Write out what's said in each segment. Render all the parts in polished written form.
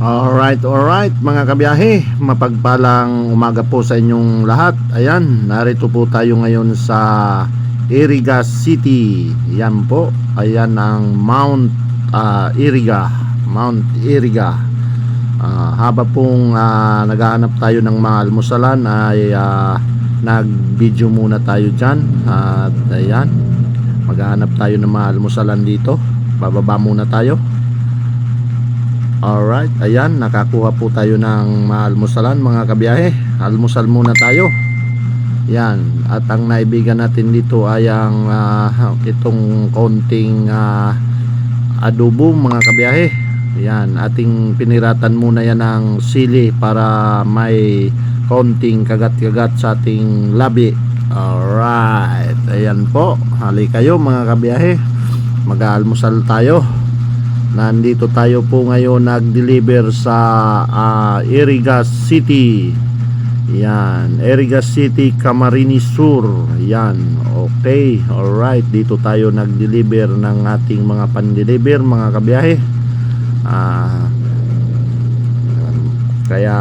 Alright mga kabiyahe, mapagpalang umaga po sa inyong lahat. Ayan, narito po tayo ngayon sa Iriga City. Yan po, ayan ang Mount Iriga. Mount Iriga. Haba pong naghahanap tayo ng mga almusalan ay nag-video muna tayo dyan. At ayan, maghahanap tayo ng mga almusalan dito. Bababa muna tayo. Alright, ayan, nakakuha po tayo ng maalmusalan mga kabiyahe. Almusal muna tayo. Yan, at ang naibigan natin dito ay ang itong konting adobo mga kabiyahe. Yan, ating piniratan muna yan ng sili para may konting kagat-kagat sa ating labi. Alright, ayan po, hali kayo mga kabiyahe, mag-aalmusal tayo. Nandito tayo po ngayon nag-deliver sa Iriga City. Yan, Iriga City, Camarines Sur. Yan, okay, alright. Dito tayo nag-deliver ng ating mga pan-deliver mga kabiyahe. Kaya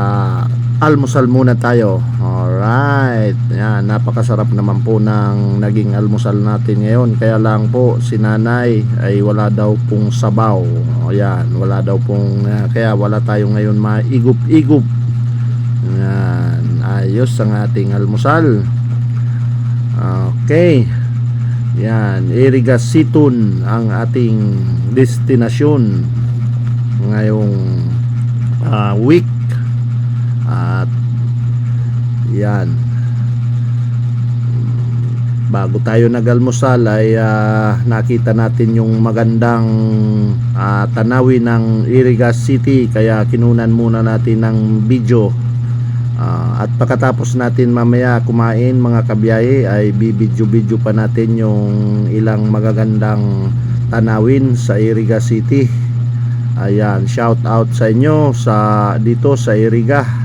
almusal muna tayo. Alright, yan, napakasarap naman po ng naging almusal natin ngayon. Kaya lang po si nanay ay wala daw pong sabaw. Yan, wala daw pong kaya wala tayo ngayon maigup-igup. Yan, ayos ang ating almusal. Okay, yan, Iriga City ang ating destinasyon ngayong week. At yan, bago tayo nag-almusal ay nakita natin yung magandang tanawin ng Iriga City, kaya kinunan muna natin ng video. At pagkatapos natin mamaya kumain mga kabiyahe ay bibidyo-video pa natin yung ilang magagandang tanawin sa Iriga City. Ayan, shout out sa inyo dito sa Iriga.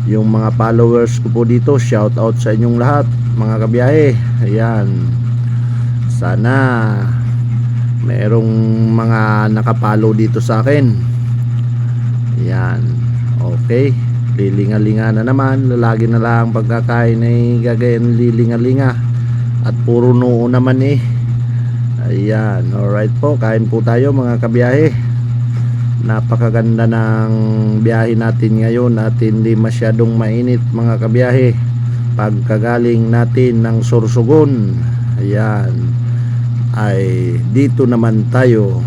Yung mga followers ko po dito, shout out sa inyong lahat mga kabiyahe. Ayan, sana merong mga nakapollow dito sa akin. Ayan, okay, lilinga-linga na naman. Lagi na lang pagkakain ay gagayan lilinga-linga at puro noo naman eh. Ayan, alright po, kain po tayo mga kabiyahe. Napakaganda ng biyahe natin ngayon at hindi masyadong mainit mga kabiyahe. Pagkagaling natin ng Sorsogon, ayan, ay dito naman tayo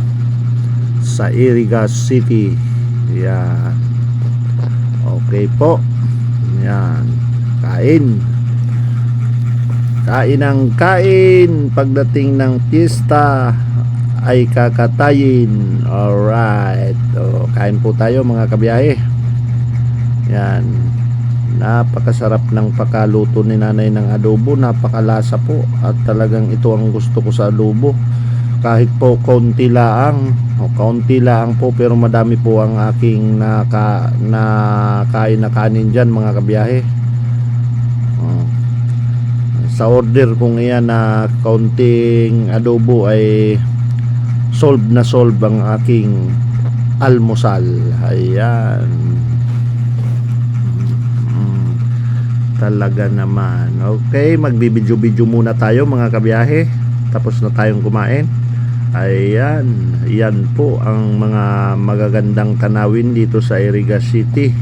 sa Iriga City. Ayan, okay po. Ayan, kain ang kain. Pagdating ng piyesta ay kakatayin. Alright, kain po tayo mga kabiyahe. Yan, napakasarap ng pakaluto ni nanay ng adobo. Napakalasa po at talagang ito ang gusto ko sa adobo. Kahit po kaunti laang po, pero madami po ang aking nakain na kanin dyan mga kabiyahe. Sa order kong iyan na kaunting adobo ay solve ang aking almusal. Ayan, talaga naman. Okay, magbibidyo-video muna tayo mga kabiyahe. Tapos na tayong kumain. Ayan, yan po ang mga magagandang tanawin dito sa Iriga City.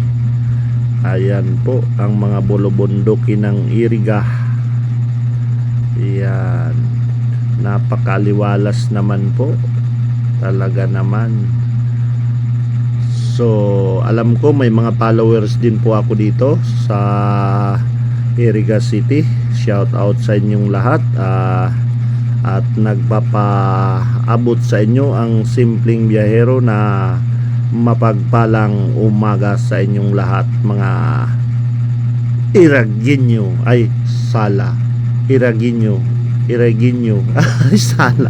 Ayan po ang mga bulubundukin ng Iriga. Ayan, napakaliwalas naman po, talaga naman. So alam ko may mga followers din po ako dito sa Iriga City. Shout out sa inyong lahat. At nagpapaabot sa inyo ang simpleng biyahero na mapagpalang umaga sa inyong lahat mga Iragueño. Ay, sala, Iragueño ay sala.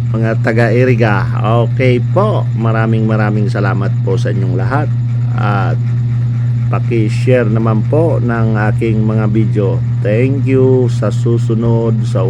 Mga taga Iriga, okay po, maraming salamat po sa inyong lahat. At paki-share naman po ng aking mga video. Thank you. Sa susunod, sa